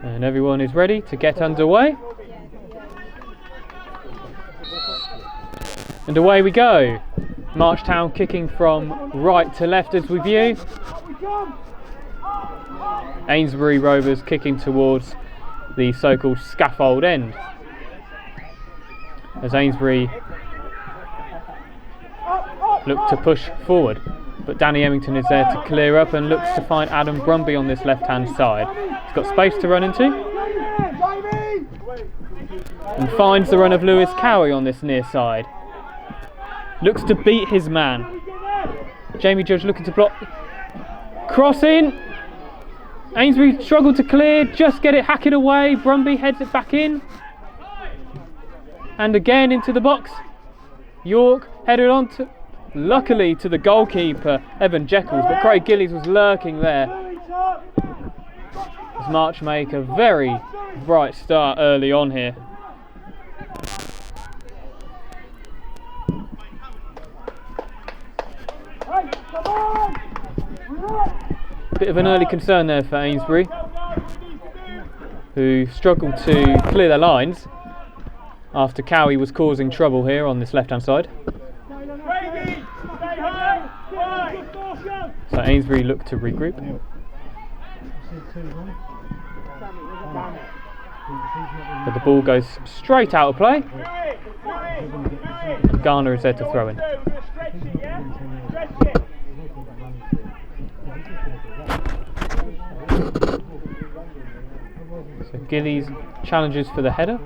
And everyone is ready to get underway. And away we go. Marchtown kicking from right to left as we view. Eynesbury Rovers kicking towards the so-called scaffold end. As Eynesbury look to push forward, but Danny Emmington is there to clear up and looks to find Adam Brumby on this left-hand side. He's got space to run into and finds the run of Lewis Cowie on this near side. Looks to beat his man. Jamie Judge looking to block. Crossing. Eynesbury struggled to clear, just get it, hack it away. Brumby heads it back in. And again into the box. York headed on to, luckily to the goalkeeper, Evan Jekyll, but Craig Gillies was lurking there. As March make a very bright start early on here. Bit of an early concern there for Eynesbury, who struggled to clear their lines after Cowie was causing trouble here on this left-hand side. So Eynesbury looked to regroup. But the ball goes straight out of play. And Garner is there to throw in. So Gillies challenges for the header.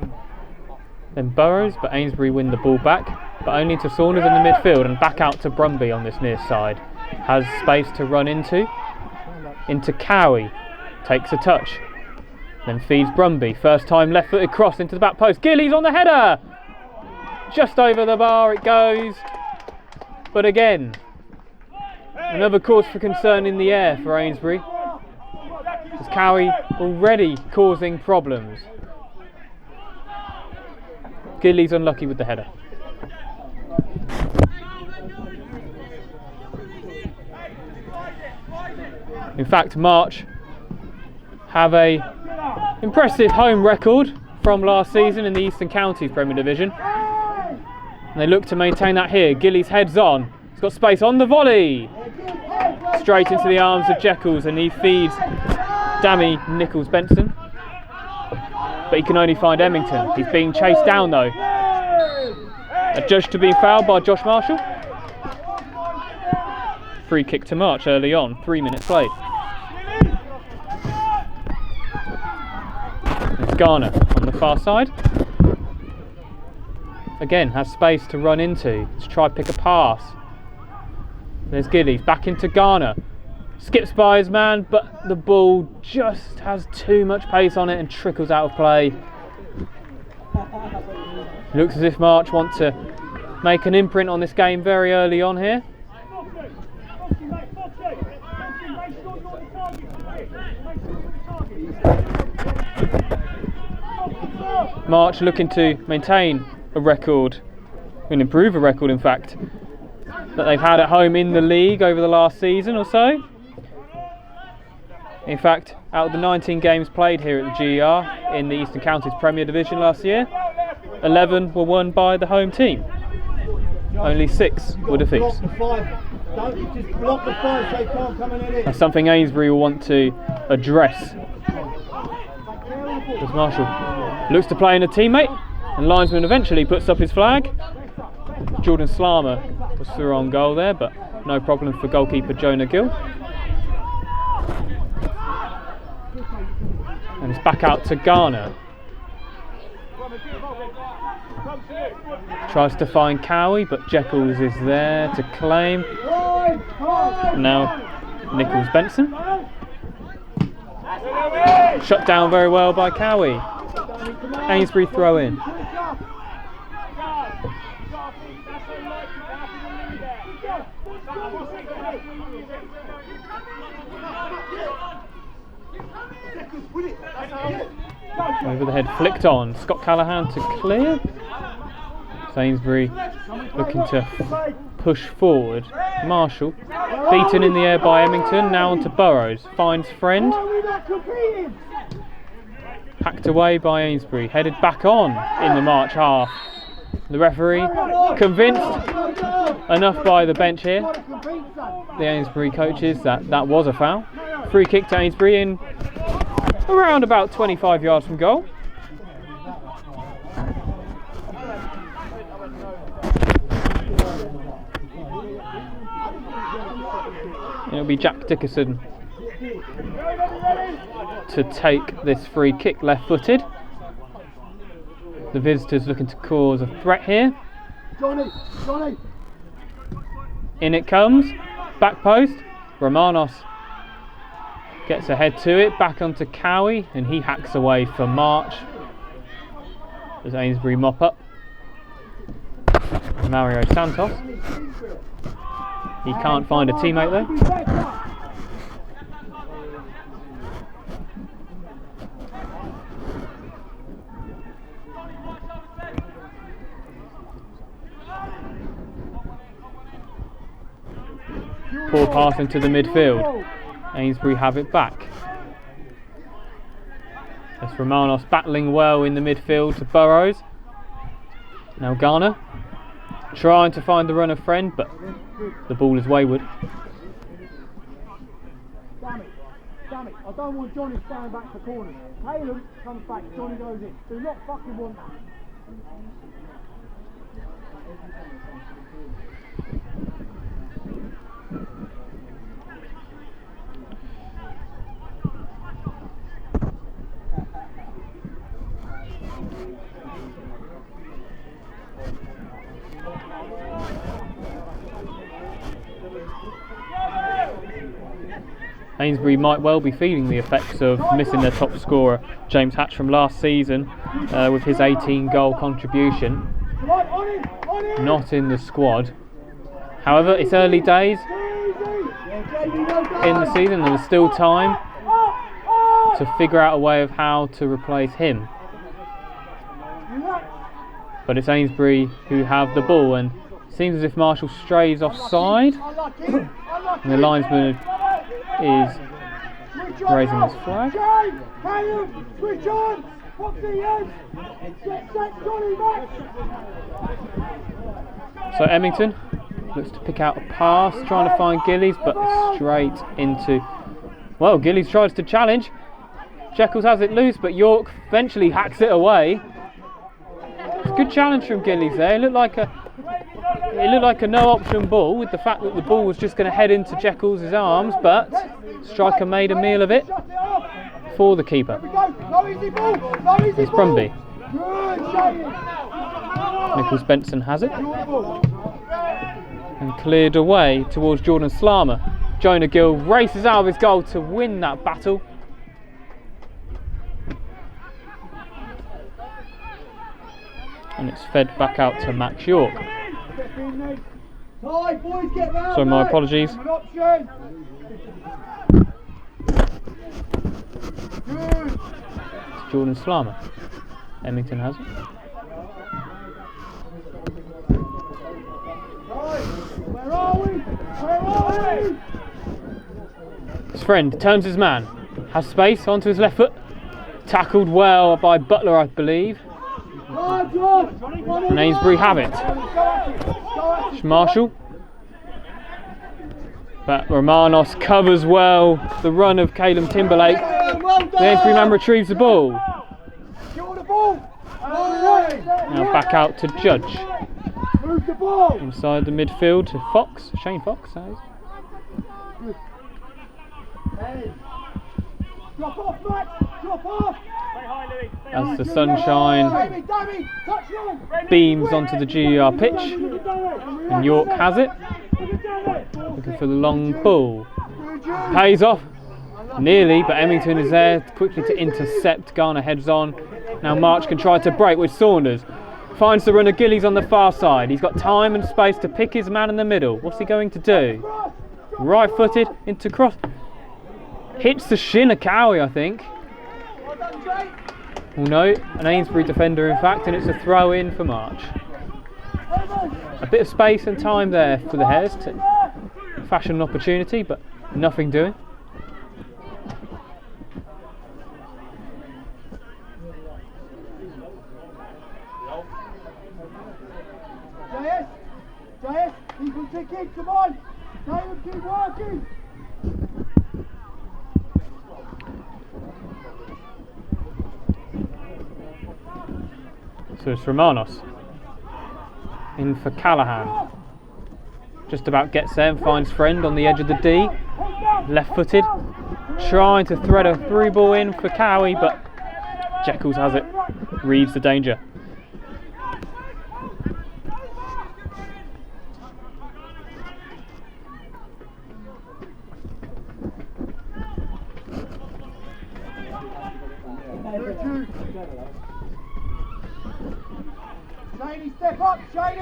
Then Burrows, but Eynesbury win the ball back, but only to Saunders in the midfield and back out to Brumby on this near side. Has space to run into Cowie, takes a touch, then feeds Brumby. First time left-footed cross into the back post. Gillies on the header! Just over the bar it goes. But again, another cause for concern in the air for Eynesbury. As Cowie already causing problems. Gillies unlucky with the header. In fact, March have a impressive home record from last season in the Eastern Counties Premier Division. And they look to maintain that here. Gillies heads on. He's got space on the volley. Straight into the arms of Jekyll, and he feeds Dammy Nichols-Benson. But he can only find Emmington. He's being chased down though. Adjudged to be fouled by Josh Marshall. Free kick to March early on, 3 minutes played. It's Garner on the far side. Again, has space to run into. Let's try pick a pass. There's Gillies, back into Garner. Skips by his man, but the ball just has too much pace on it and trickles out of play. Looks as if March want to make an imprint on this game very early on here. March looking to maintain a record, and improve a record in fact, that they've had at home in the league over the last season or so. In fact, out of the 19 games played here at the GER in the Eastern Counties Premier Division last year, 11 were won by the home team. Only 6 were defeats. That's something Eynesbury will want to address. As Marshall looks to play in a teammate, and linesman eventually puts up his flag. Jordan Slarmer was through on goal there, but no problem for goalkeeper Jonah Gill. And it's back out to Garner. Tries to find Cowie, but Jekyll is there to claim. Now Nichols-Benson. Shut down very well by Cowie. Eynesbury throw in. Over the head, flicked on. Scott Callaghan to clear. Eynesbury looking to push forward. Marshall beaten in the air by Emmington. Now on to Burrows. Finds friend. Hacked away by Eynesbury, headed back on in the March half. The referee convinced enough by the bench here, the Eynesbury coaches, that was a foul. Free kick to Eynesbury in around about 25 yards from goal. It'll be Jack Dickerson to take this free kick, left-footed. The visitors looking to cause a threat here. Johnny. In it comes, back post. Romanos gets ahead to it, back onto Cowie, and he hacks away for March. As Eynesbury mop up. Mario Santos. He can't find a teammate though. Poor pass into the midfield. Eynesbury have it back. That's Romanos battling well in the midfield to Burrows. Now Garner trying to find the run of friend, but the ball is wayward. Damn it. I don't want Johnny standing back for corners. Caleb comes back, Johnny goes in. Do not fucking want that. Eynesbury might well be feeling the effects of missing their top scorer, James Hatch, from last season with his 18-goal contribution. Not in the squad. However, it's early days in the season and there's still time to figure out a way of how to replace him. But it's Eynesbury who have the ball, and it seems as if Marshall strays offside. And the linesman is raising his flag. So Emmington looks to pick out a pass, trying to find Gillies, but straight into... Well, Gillies tries to challenge. Jekyll has it loose, but York eventually hacks it away. It's a good challenge from Gillies there. It looked like a no-option ball, with the fact that the ball was just going to head into Jekyll's arms, but striker made a meal of it for the keeper. It's Brumby. Nicholas Benson has it and cleared away towards Jordan Slarmer. Jonah Gill races out of his goal to win that battle. And it's fed back out to Max York. So my apologies. It's Jordan Slarmer. Emmington has it. Where are we? His friend turns his man. Has space onto his left foot. Tackled well by Butler, I believe. And Eynesbury have it. Marshall. But Romanos covers well the run of Caleb Timberlake. The Eynesbury man retrieves the ball. Now back out to Judge. Inside the midfield to Fox. Shane Fox, that is. Drop off, Max! Drop off! As the sunshine beams onto the GER pitch, and York has it, looking for the long ball. Pays off, nearly, but Emmington is there quickly to intercept. Garner heads on. Now March can try to break with Saunders. Finds the runner Gillies on the far side. He's got time and space to pick his man in the middle. What's he going to do? Right footed into cross. Hits the shin of Cowie, I think. Well, no, an Eynesbury defender in fact, and it's a throw in for March. A bit of space and time there for the Hares to fashion an opportunity, but nothing doing. working, come on! Caleb, keep working! So it's Romanos. In for Callahan. Just about gets there and finds Friend on the edge of the D. Left-footed. Trying to thread a through ball in for Cowie, but Jekyll has it. Reads the danger.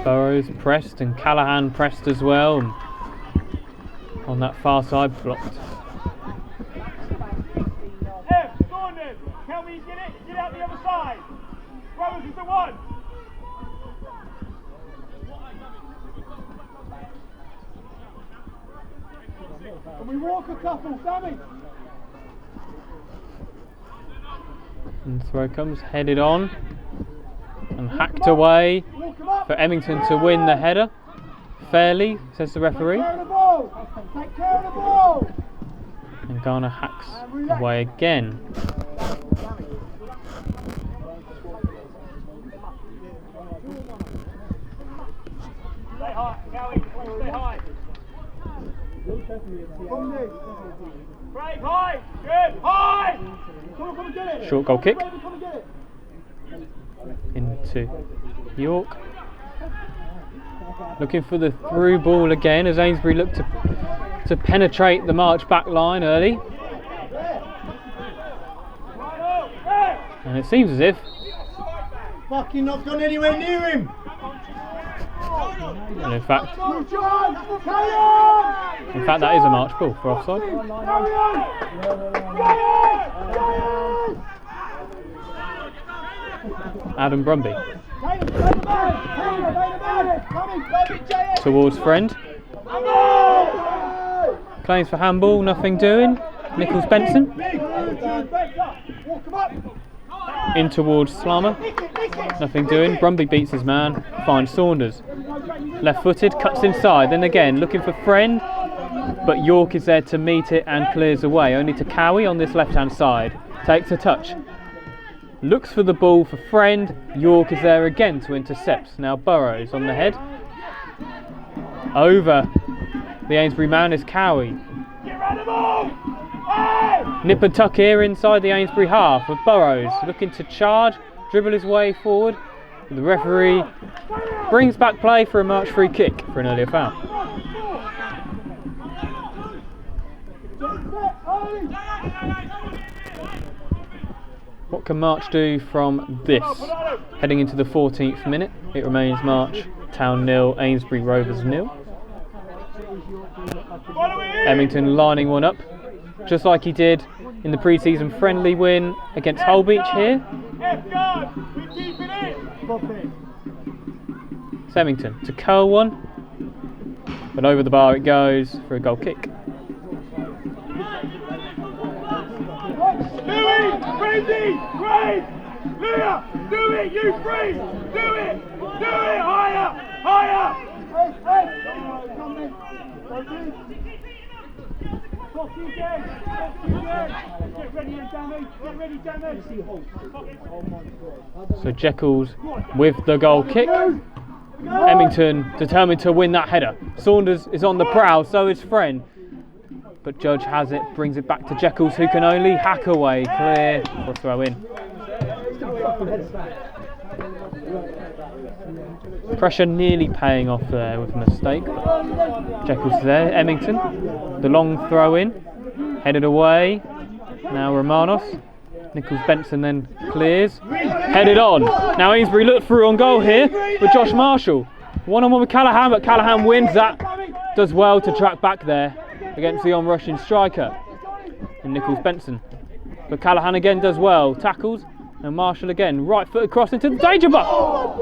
Burrows pressed and Callahan pressed as well, and on that far side blocked. Can we get it? Get out the other side. Rovers is the one. Can we walk a couple, Sammy? And throw comes, headed on and hacked away for Emmington to win the header. Fairly, says the referee. Take care of the ball. Take care of the ball. And Garner hacks away again. Stay high, Cowie. Stay high. Break high. Good. High. Come and get it. Short goal kick. Come and get it. Into York. Looking for the through ball again as Eynesbury look to penetrate the March back line early. And it seems as if Fucking not gone anywhere near him. and in fact that is a March ball for offside. Adam Brumby towards Friend. Claims for handball, nothing doing. Nichols Benson in towards Slammer, nothing doing. Brumby beats his man, finds Saunders. Left footed, cuts inside, then again looking for Friend, but York is there to meet it and clears away. Only to Cowie on this left hand side. Takes a touch. Looks for the ball for Friend. York is there again to intercept. Now Burrows on the head. Over the Eynesbury man is Cowie. Nip and tuck here inside the Eynesbury half with Burrows looking to charge, dribble his way forward. The referee brings back play for a March free kick for an earlier foul. What can March do from this? Heading into the 14th minute, it remains March Town 0, Eynesbury Rovers 0. Emmington lining one up, just like he did in the pre-season friendly win against Holbeach here. It's Emmington to curl one, but over the bar it goes for a goal kick. Crazy! Brave! Leah! Do it, you free! Do it! Do it! Higher! Higher! Get ready, Danny! Get ready, Danny! So Jekyll with the goal kick. Emmington determined to win that header. Saunders is on the prowl, so is Friend. But Judge has it, brings it back to Jekyll, who can only hack away, clear for a throw in. Pressure nearly paying off there with a mistake. Jekyll's there, Emmington, the long throw in, headed away. Now Romanos, Nichols Benson then clears, headed on. Now Eynesbury looked through on goal here with Josh Marshall. One-on-one with Callahan, but Callahan wins that. Does well to track back there against the on-rushing striker and Nichols Benson. But Callahan again does well, tackles, and Marshall again, right foot across into the danger box.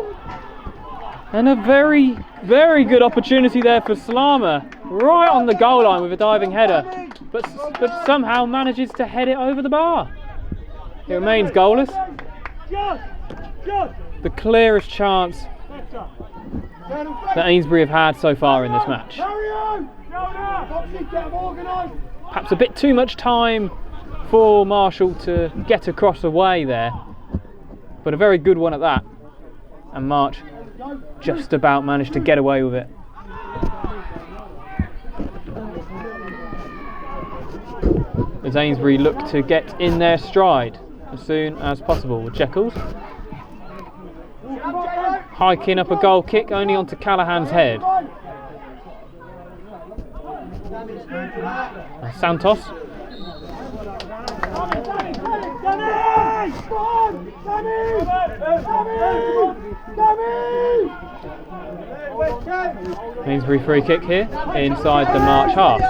And a very, very good opportunity there for Slammer, right on the goal line with a diving header, but somehow manages to head it over the bar. It remains goalless. The clearest chance that Eynesbury have had so far in this match. Perhaps a bit too much time for Marshall to get across away there, but a very good one at that. And March just about managed to get away with it. As Eynesbury look to get in their stride as soon as possible with Jekyll's hiking up a goal kick only onto Callahan's head. And Santos Eynesbury free kick here inside the March half.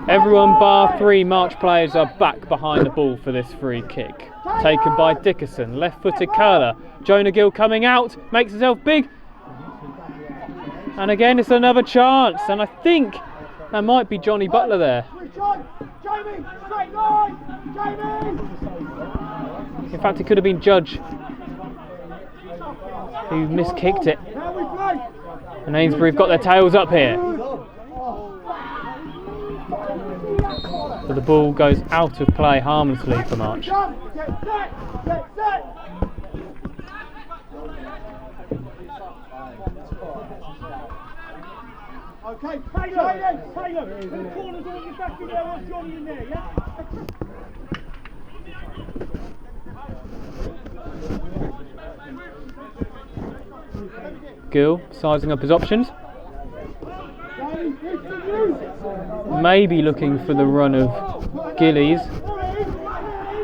Everyone bar 3 March players are back behind the ball for this free kick. Taken by Dickerson, left-footed curler. Jonah Gill coming out, makes himself big. And again it's another chance, and I think that might be Johnny Butler there. In fact, it could have been Judge who miskicked it. And Eynesbury have got their tails up here. But the ball goes out of play harmlessly for March. Okay, Taylor, the corners on your back in there, what's Johnny in there, yeah? Gill sizing up his options. Maybe looking for the run of Gillies,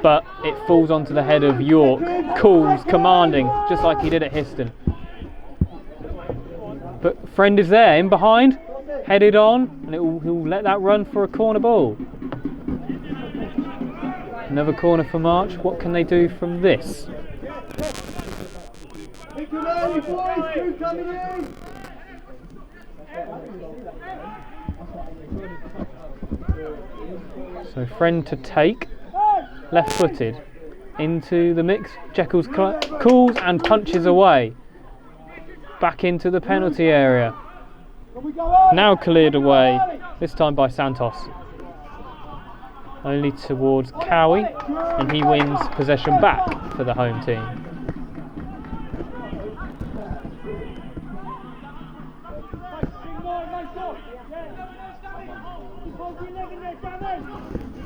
but it falls onto the head of York. Cools, commanding, just like he did at Histon. But Friend is there, in behind, headed on, and he'll let that run for a corner ball. Another corner for March. What can they do from this? So Friend to take, left-footed, into the mix. Jekyll's calls and punches away. Back into the penalty area. Now cleared away, this time by Santos. Only towards Cowie, and he wins possession back for the home team.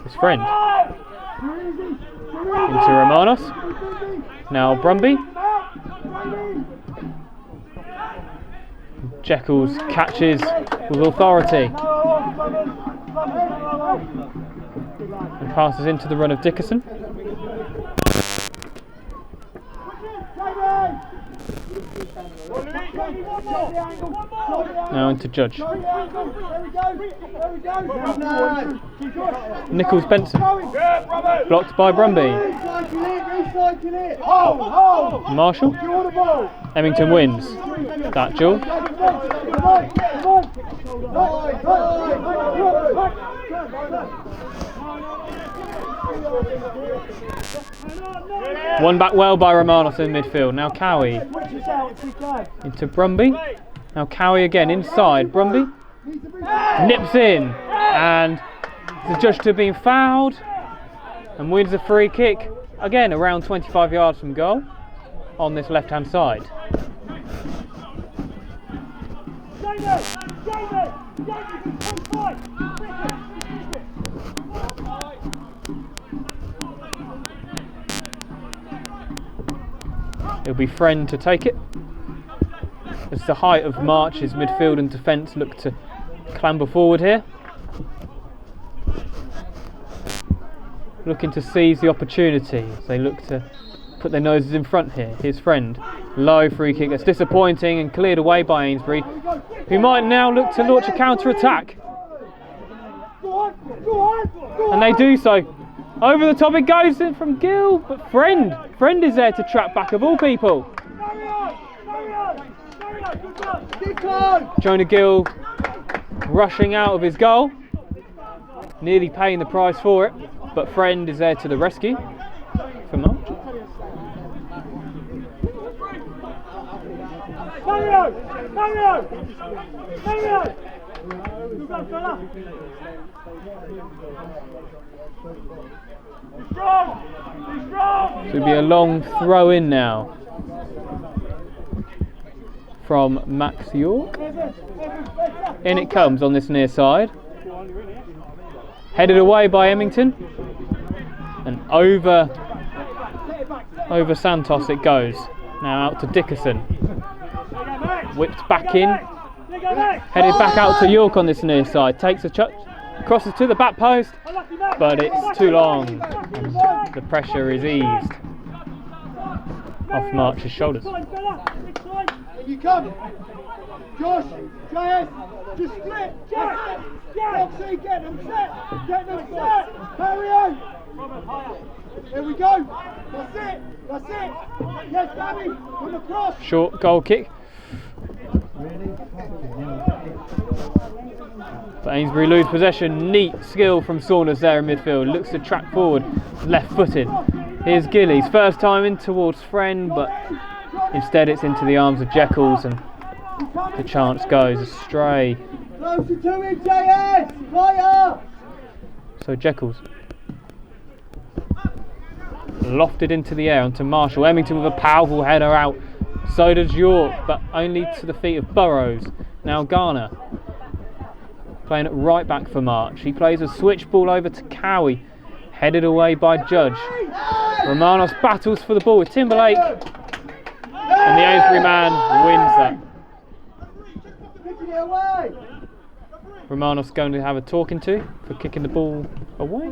His Friend. Into Romanos. Now Brumby. Jekyll's catches with authority and passes into the run of Dickerson. Now into Judge. Nichols Benson. Blocked by Brumby. Marshall. Emmington wins that duel. One back well by Romanos in midfield. Now Cowie into Brumby. Now Cowie again inside. Brumby nips in, and the judge to being fouled and wins a free kick again around 25 yards from goal on this left hand side. It'll be Friend to take it. As the height of March's midfield and defence look to clamber forward here. Looking to seize the opportunity as they look to put their noses in front here. His Friend. Low free kick that's disappointing and cleared away by Eynesbury, who might now look to launch a counter-attack. And they do so. Over the top it goes in from Gill, but Friend is there to trap back of all people. Jonah Gill rushing out of his goal, nearly paying the price for it, but Friend is there to the rescue. for March. So it'll be a long throw in now from Max York. In it comes on this near side. Headed away by Emmington. And over Santos it goes. Now out to Dickerson. Whipped back in. Headed back out to York on this near side. Takes a chuck. Crosses to the back post. But it's too long. And the pressure is eased off March's shoulders. You come, Josh, JS, just split, Foxy, get them set, carry on. There we go, that's it, yes, Gabby, come across. Short goal kick. But Eynesbury lose possession. Neat skill from Saunders there in midfield. Looks to track forward, left footed. Here's Gillies, first time in towards Friend, but instead it's into the arms of Jekyls and the chance goes astray. Closer to him, JS, fire! So Jekyls lofted into the air onto Marshall. Emmington with a powerful header out. So does York, but only to the feet of Burrows. Now Garner playing it right back for March. He plays a switch ball over to Cowie, headed away by Judge. Romanos battles for the ball with Timberlake, and the Eynesbury man wins that. Romanos going to have a talking to for kicking the ball away.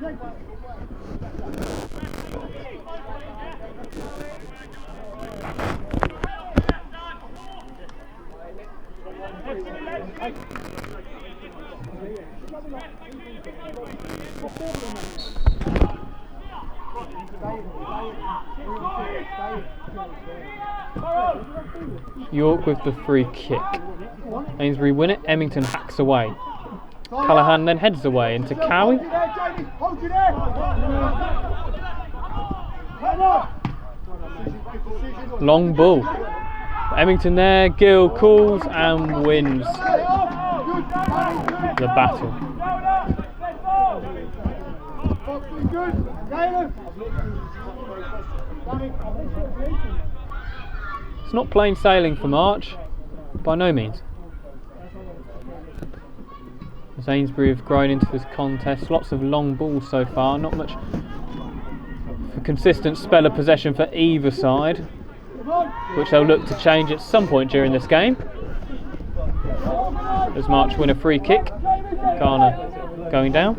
York with the free kick. Aynesbury win it. Emmington hacks away. Callaghan then heads away into Cowie. Long ball. Emmington there. Gill calls and wins the battle. It's not plain sailing for March, by no means. As Eynesbury have grown into this contest, lots of long balls so far, not much for consistent spell of possession for either side, which they'll look to change at some point during this game. As March win a free kick, Garner going down.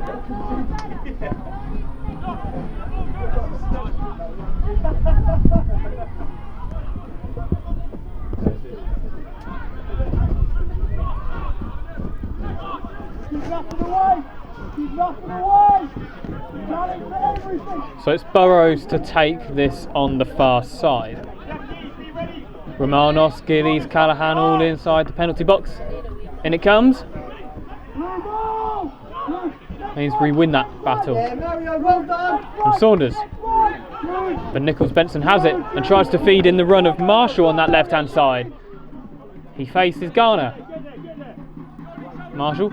So it's Burrows to take this on the far side. Romanos, Gillies, Callaghan all inside the penalty box. In it comes. Eynesbury win that battle. From Saunders. But Nichols Benson has it and tries to feed in the run of Marshall on that left hand side. He faces Garner. Marshall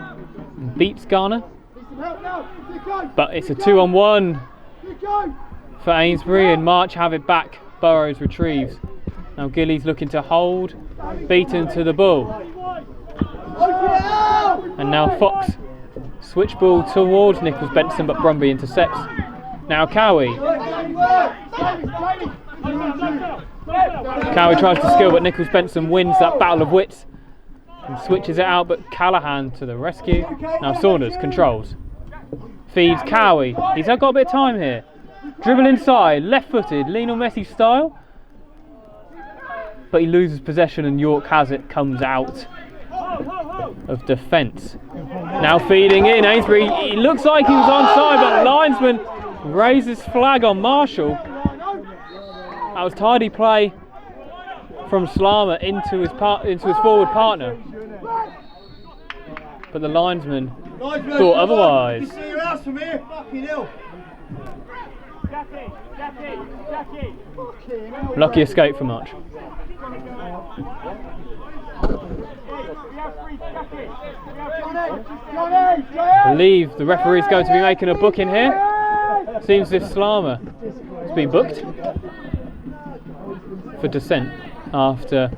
beats Garner. But it's a 2-on-1 for Eynesbury, and March have it back. Burrows retrieves. Now Gillies looking to hold, beaten to the ball. And now Fox switch ball towards Nichols Benson, but Brumby intercepts. Now Cowie. Cowie tries to skill, but Nichols Benson wins that battle of wits and switches it out, but Callaghan to the rescue. Now Saunders controls. Feeds Cowie. He's got a bit of time here. Dribble inside, left-footed, Lionel Messi style. But he loses possession and York has it, comes out of defence. Now feeding in, Eynesbury, he looks like he was onside, but linesman raises flag on Marshall. That was tidy play from Slama into his forward partner. But the linesman thought otherwise. Lucky escape for March. I believe the referee's going to be making a booking here. Seems as if Slammer has been booked for dissent after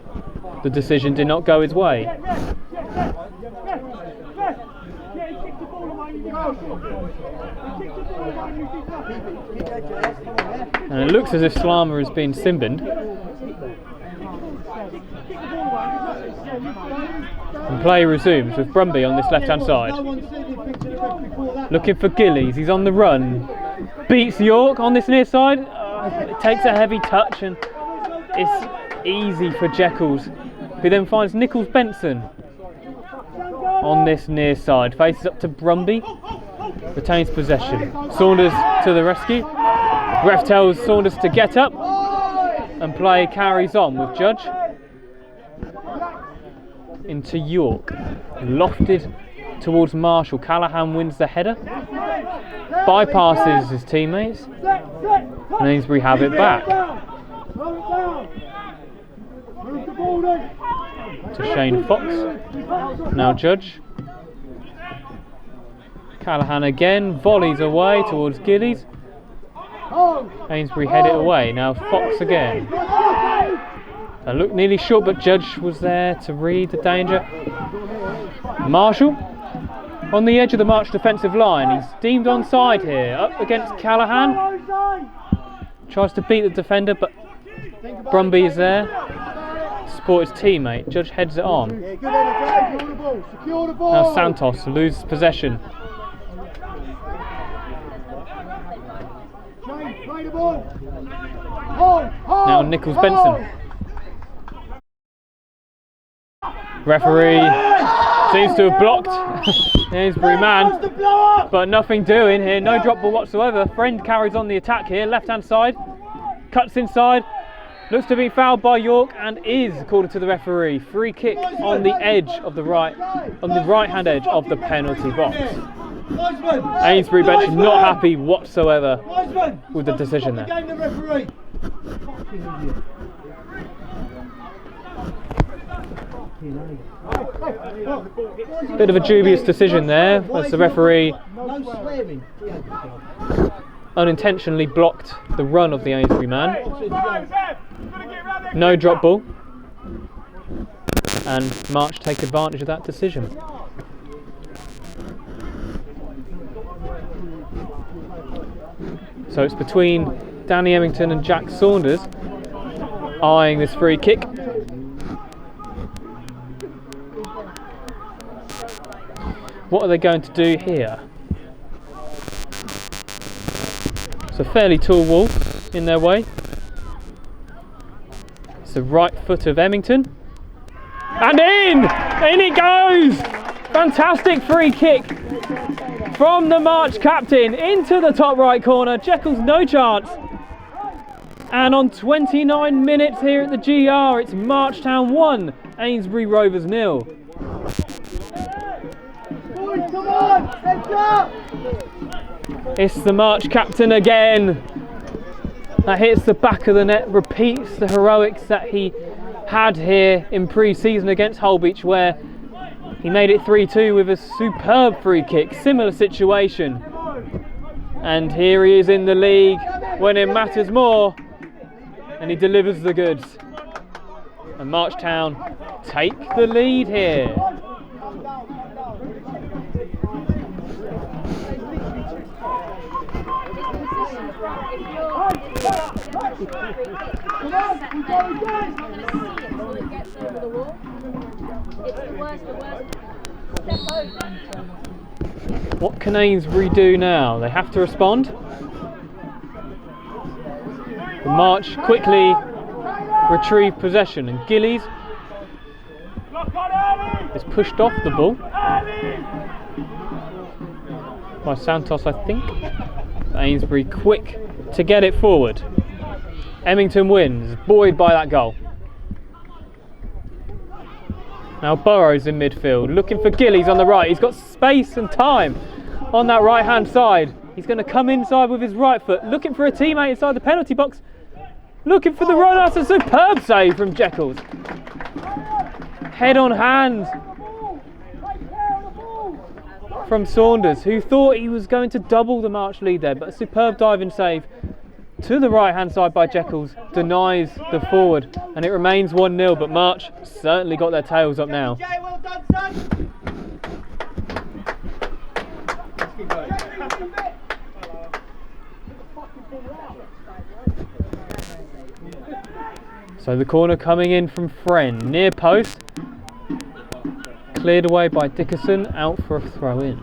the decision did not go his way. And it looks as if Slammer has been sin-binned. And play resumes with Brumby on this left-hand side. Looking for Gillies, he's on the run. Beats York on this near side. It takes a heavy touch and it's easy for Jekyll's, who then finds Nichols Benson on this near side. Faces up to Brumby, retains possession. Saunders to the rescue. Ref tells Saunders to get up and play carries on with Judge. Into York, lofted towards Marshall. Callaghan wins the header, bypasses his teammates, and Eynesbury have it back. To Shane Fox, now Judge. Callaghan again, volleys away towards Gillies. Eynesbury head it away, now Fox again. They looked nearly short, but Judge was there to read the danger. Marshall on the edge of the March defensive line. He's deemed onside here, up against Callaghan. Tries to beat the defender, but Brumby is there to support his teammate. Judge heads it on. Now Santos loses possession. Now Nichols Benson. Referee seems to have blocked the Eynesbury man, but nothing doing here, no drop ball whatsoever. Friend carries on the attack here, left hand side, cuts inside, looks to be fouled by York and is, according to the referee. Free kick on the edge of the right hand edge of the penalty box. Eynesbury bench not happy whatsoever with the decision there. Bit of a dubious decision there, as the referee unintentionally blocked the run of the Eynesbury man. No drop ball, and March take advantage of that decision. So it's between Danny Emmington and Jack Saunders eyeing this free kick. What are they going to do here? It's a fairly tall wall in their way. It's the right foot of Emmington. And in! In it goes! Fantastic free kick from the March captain into the top right corner. Jekyll's no chance. And on 29 minutes here at the GR, it's Marchtown 1, Eynesbury Rovers 0. Come on, heads up! It's the March captain again. That hits the back of the net, repeats the heroics that he had here in pre-season against Holbeach, where he made it 3-2 with a superb free kick. Similar situation. And here he is in the league when it matters more, and he delivers the goods. And Marchtown take the lead here. What can Eynesbury do now? They have to respond. The March quickly retrieve possession, and Gillies is pushed off the ball by Santos, I think. Eynesbury quick to get it forward. Emmington wins, buoyed by that goal. Now Burrows in midfield, looking for Gillies on the right. He's got space and time on that right hand side. He's going to come inside with his right foot, looking for a teammate inside the penalty box. Looking for the run. That's a superb save from Jekyll. Head on hand from Saunders, who thought he was going to double the March lead there, but a superb diving save to the right hand side by Jekyll denies the forward, and it remains 1-0, but March certainly got their tails up now. Well done, son. So the corner coming in from Friend, near post, cleared away by Dickerson, out for a throw in.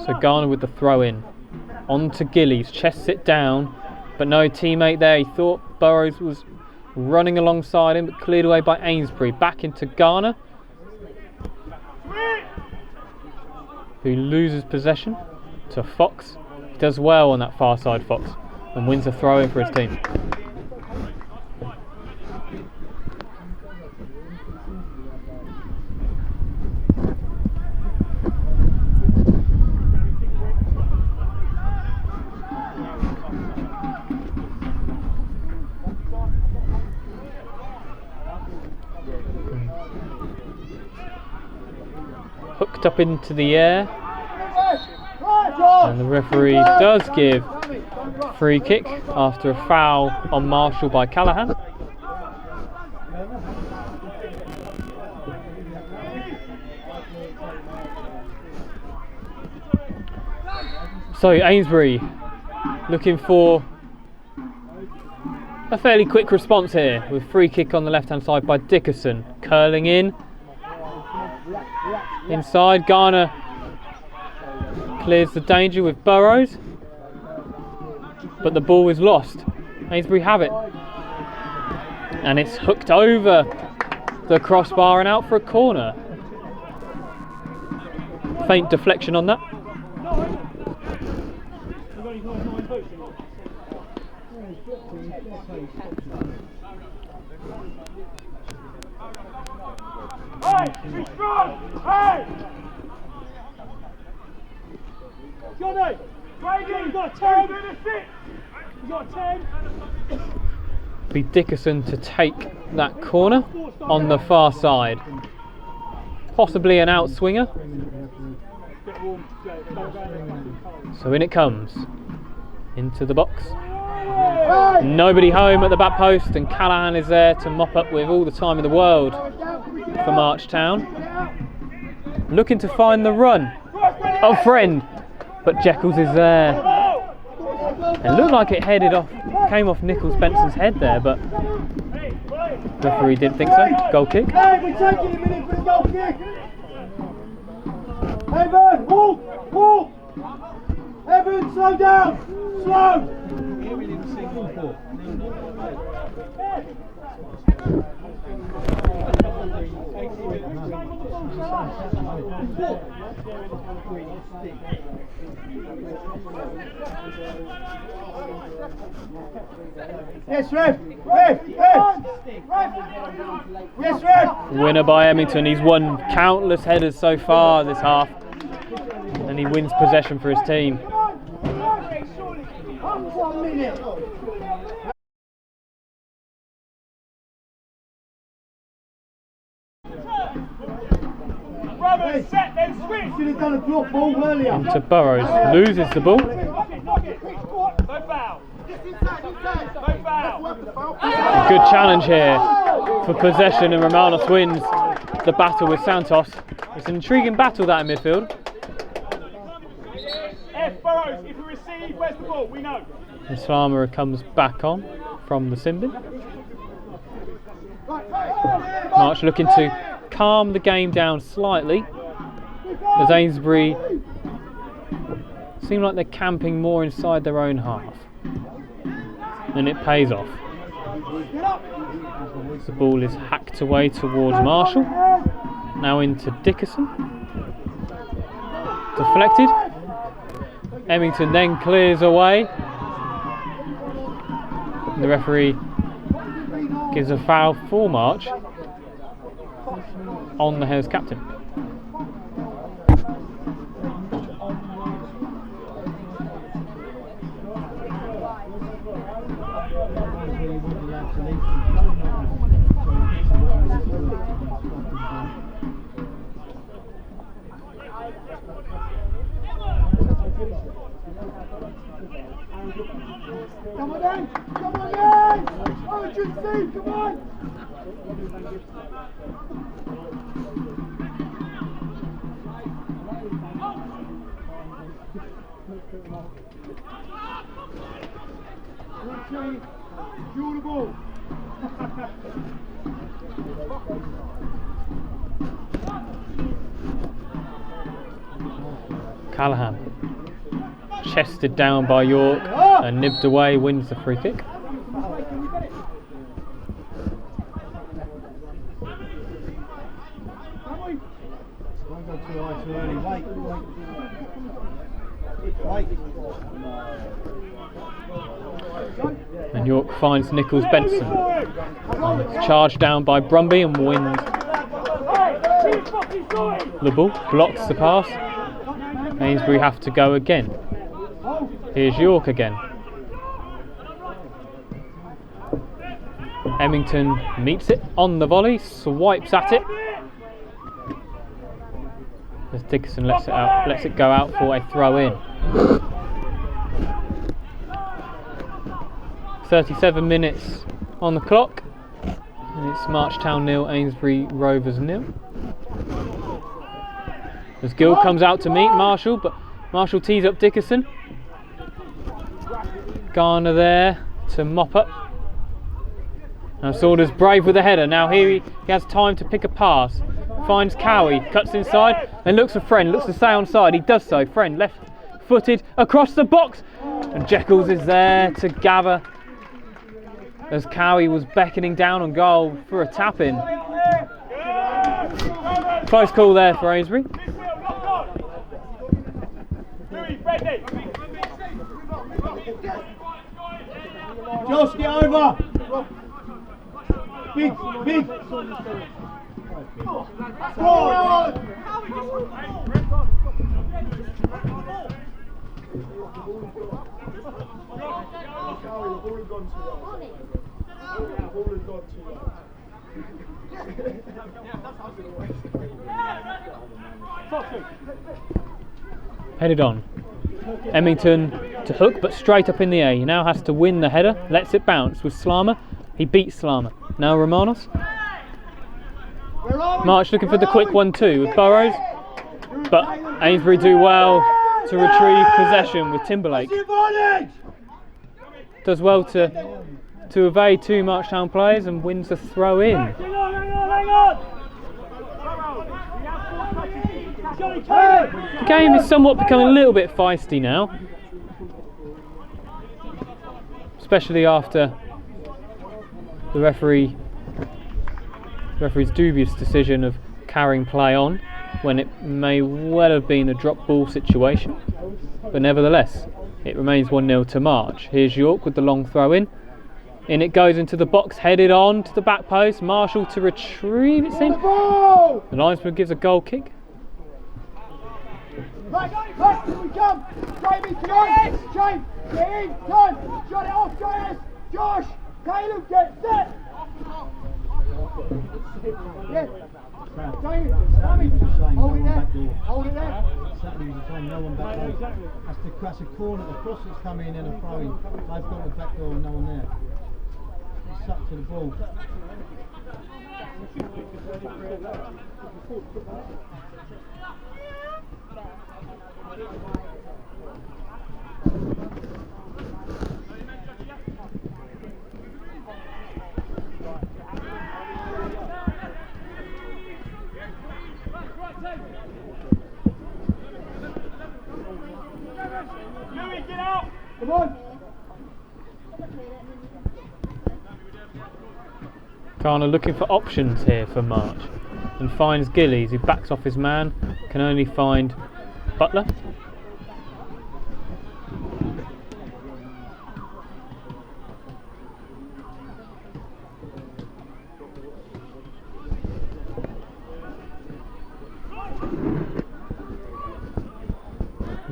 So Garner with the throw in. On to Gillies, chest it down, but no teammate there. He thought Burrows was running alongside him, but cleared away by Eynesbury. Back into Garner, who loses possession to Fox. He does well on that far side, Fox, and wins a throw in for his team. Hooked up into the air, and the referee does give free kick after a foul on Marshall by Callaghan. So Eynesbury looking for a fairly quick response here with free kick on the left hand side by Dickerson, curling in. Inside, Garner clears the danger with Burrows, but the ball is lost. Eynesbury have it, and it's hooked over the crossbar and out for a corner. Faint deflection on that. Hey, be strong! Hey! Johnny! Brady, you've got a 10! You've got a 10! Be Dickerson to take that corner on the far side. Possibly an outswinger. So in it comes. Into the box. Nobody home at the back post, and Callaghan is there to mop up with all the time in the world for March Town. Looking to find the run of Friend, but Jekyll is there. It looked like it came off Nichols Benson's head there, but the referee didn't think so. Goal kick. Hey, we're taking a minute for the goal kick! Evan, walk! Evan, slow down! Slow! Yes, ref! Yes, ref! Winner by Emmington. He's won countless headers so far this half, and he wins possession for his team. 1 minute! Rovers, set, then switch! Should have done a drop ball earlier. Into Burrows, loses the ball. No foul! No foul! Good challenge here for possession, and Romanos wins the battle with Santos. It's an intriguing battle that in midfield. Burrows, if we receive, where's the ball? We know. And Slammer comes back on from the sin bin. March looking to calm the game down slightly, as Eynesbury seem like they're camping more inside their own half, and it pays off. The ball is hacked away towards Marshall, now into Dickerson. deflected. Emmington then clears away. And the referee gives a foul for March on the Hares captain. Come on then! Come on then! Urgency! Come on! Richie, you're the ball. Callahan, chested down by York and nibbed away, wins the free kick. Don't go too high too early. Wait. And York finds Nichols Benson. Charged down by Brumby and wins the ball, blocks the pass. Eynesbury have to go again. Here's York again. Emmington meets it on the volley, swipes at it. As Dickerson lets it go out for a throw in. 37 minutes on the clock, and it's Marchtown 0, Eynesbury Rovers 0. As Gill comes out to meet Marshall, but Marshall tees up Dickerson. Garner there to mop up. Now Saunders brave with the header. Now here he has time to pick a pass. Finds Cowie, cuts inside and looks for Friend, looks to stay on side. He does so. Friend left footed across the box, and Jekyls is there to gather as Cowie was beckoning down on goal for a tap in. Close call there for Eynesbury. Josh, get over! Big! Headed on. Emmington to hook, but straight up in the air. He now has to win the header, lets it bounce with Slammer. He beats Slammer. Now Romanos. March looking for the quick 1-2 with Burrows, but Eynesbury do well to retrieve possession with Timberlake. Does well to evade two Marchtown players and wins the throw in. The game is somewhat becoming a little bit feisty now, especially after the referee's dubious decision of carrying play on when it may well have been a drop ball situation, but nevertheless it remains 1-0 to March. Here's York with the long throw in it goes into the box, headed on to the back post. Marshall to retrieve, it seems. The linesman gives a goal kick. Right, here we come! Jamie, James, get in, time! Shut it off, James! Josh! Caleb, get set! Yes. Jamie, hold it there, hold it there. Exactly, he's saying no one back door. That's a corner, the cross that's coming in and a throw in. They've got the back door and no one there. He's stuck to the ball. Come on! Garner looking for options here for March and finds Gillies, who backs off his man, can only find Butler.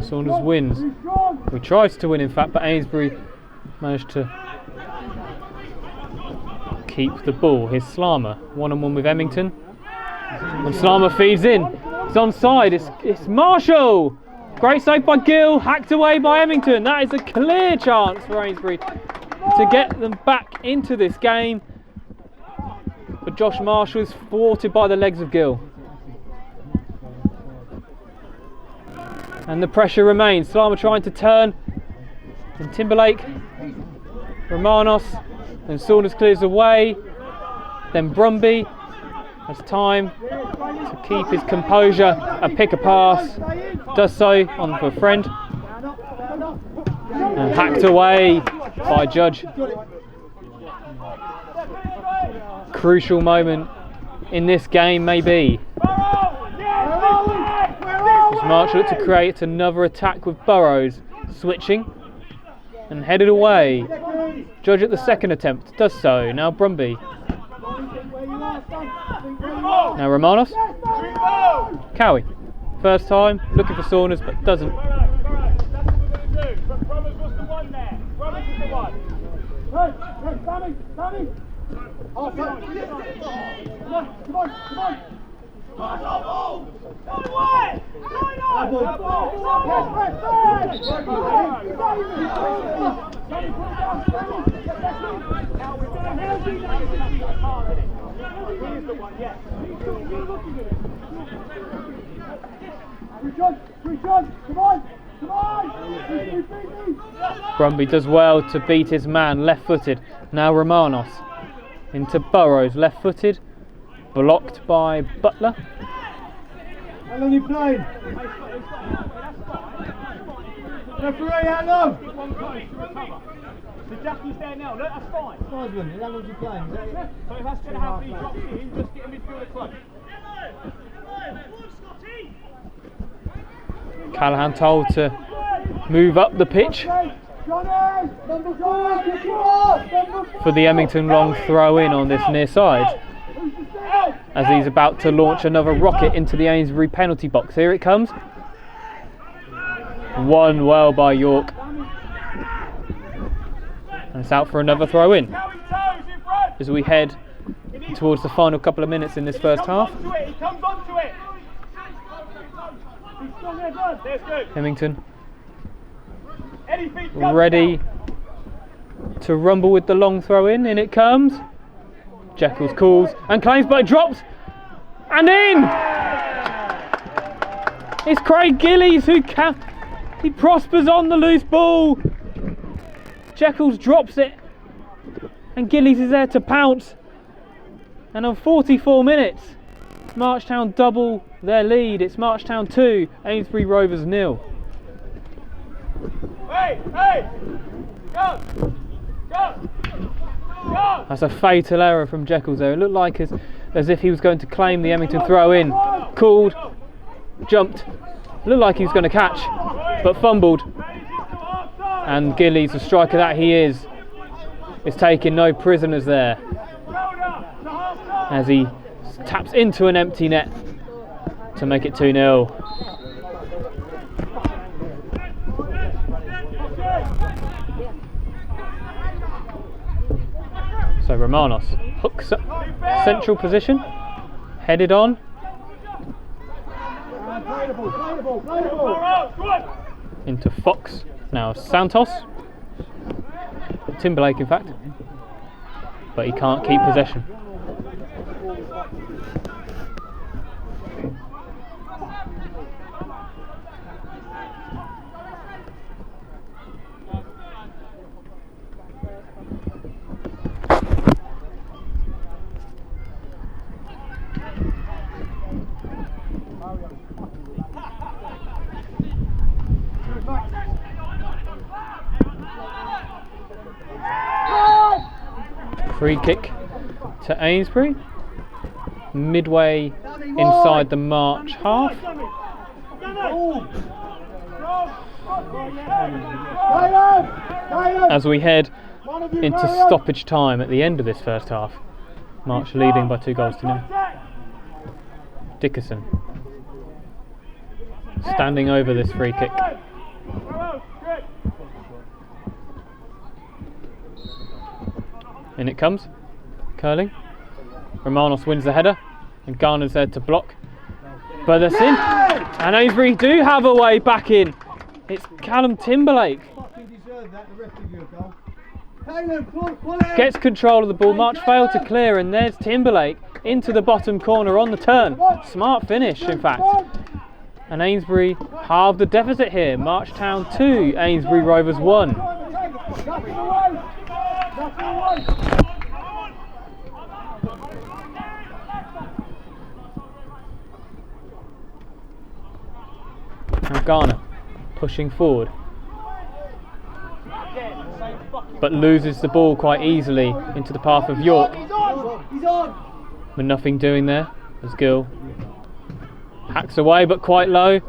Saunders wins. He tries to win, in fact, but Eynesbury managed to keep the ball. Here's Slammer, one-on-one with Emmington. And Slammer feeds in. It's onside. It's Marshall. Great save by Gill, hacked away by Emmington. That is a clear chance for Eynesbury to get them back into this game. But Josh Marshall is thwarted by the legs of Gill. And the pressure remains. Slammer trying to turn. And Timberlake, Romanos, and Saunders clears away. Then Brumby has time to keep his composure and pick a pass. Does so on for a friend. And hacked away by Judge. Crucial moment in this game, maybe. Marshall looked to create another attack with Burrows, switching and headed away. Judge at the second attempt, does so. Now Brumby. Now Romanos. Cowie. First time, looking for Saunders, but doesn't. Brumby does well to beat his man, left-footed. Now Romanos into Burrows, left-footed, blocked by Butler. How long you playing? Referee, how long? The Jackie's there now, look, that's fine. Osmond, how long you playing? Is that it? So if that's going to happen, he drops in, just get a midfielder close. Callahan told to move up the pitch for the Emmington long throw in on this near side, as he's about to launch another rocket into the Eynesbury penalty box. Here it comes. Won well by York. And it's out for another throw in as we head towards the final couple of minutes in this first half. He comes onto it. Emmington ready to rumble with the long throw in it comes. Jekyll's calls and claims, but it drops and in. It's Craig Gillies he prospers on the loose ball. Jekyll's drops it and Gillies is there to pounce, and on 44 minutes Marchtown double their lead. It's Marchtown 2, Eynesbury Rovers 0. Hey! Go! That's a fatal error from Jekyll's there. It looked like as if he was going to claim the Emmington throw in. Called, jumped, looked like he was going to catch, but fumbled. And Gillies, the striker that he is taking no prisoners there, as he taps into an empty net to make it 2-0. So Romanos hooks up central position, headed on. Into Fox, now Santos. Timberlake in fact, but he can't keep possession. Free kick to Eynesbury, midway inside the March half. As we head into stoppage time at the end of this first half, March leading by 2-0. Dickerson standing over this free kick. In it comes, curling. Romanos wins the header, and Garner's there to block. But that's in, and Eynesbury do have a way back in. It's Callum Timberlake. Gets control of the ball, March failed to clear, and there's Timberlake into the bottom corner on the turn. Smart finish, in fact. And Eynesbury halved the deficit here. Marchtown 2, Eynesbury Rovers 1. Now Garner pushing forward, but loses the ball quite easily into the path of York. But nothing doing there as Gill hacks away, but quite low.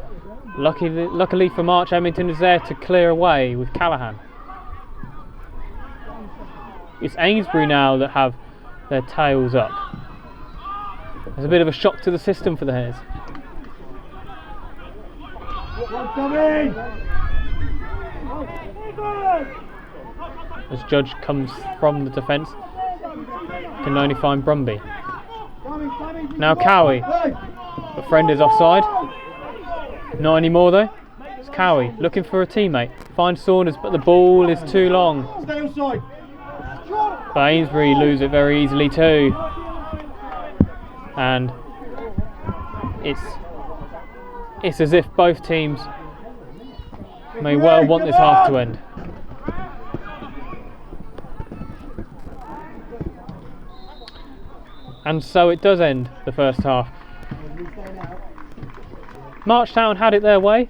Luckily for March, Edmonton is there to clear away with Callahan. It's Eynesbury now that have their tails up. There's a bit of a shock to the system for the Hares. As Judge comes from the defence, can only find Brumby. Now Cowie. The friend is offside. Not anymore though. It's Cowie looking for a teammate. Finds Saunders, but the ball is too long. But Eynesbury lose it very easily too. And it's as if both teams may well want this half to end. And so it does end the first half. Marchtown had it their way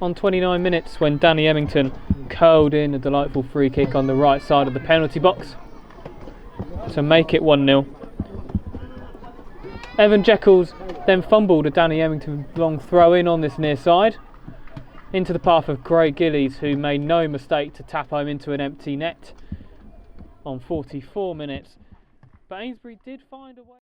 on 29 minutes when Danny Emmington curled in a delightful free kick on the right side of the penalty box to make it 1-0. Evan Jekyll then fumbled a Danny Emmington long throw in on this near side into the path of Craig Gillies, who made no mistake to tap home into an empty net on 44 minutes. But Eynesbury did find a way.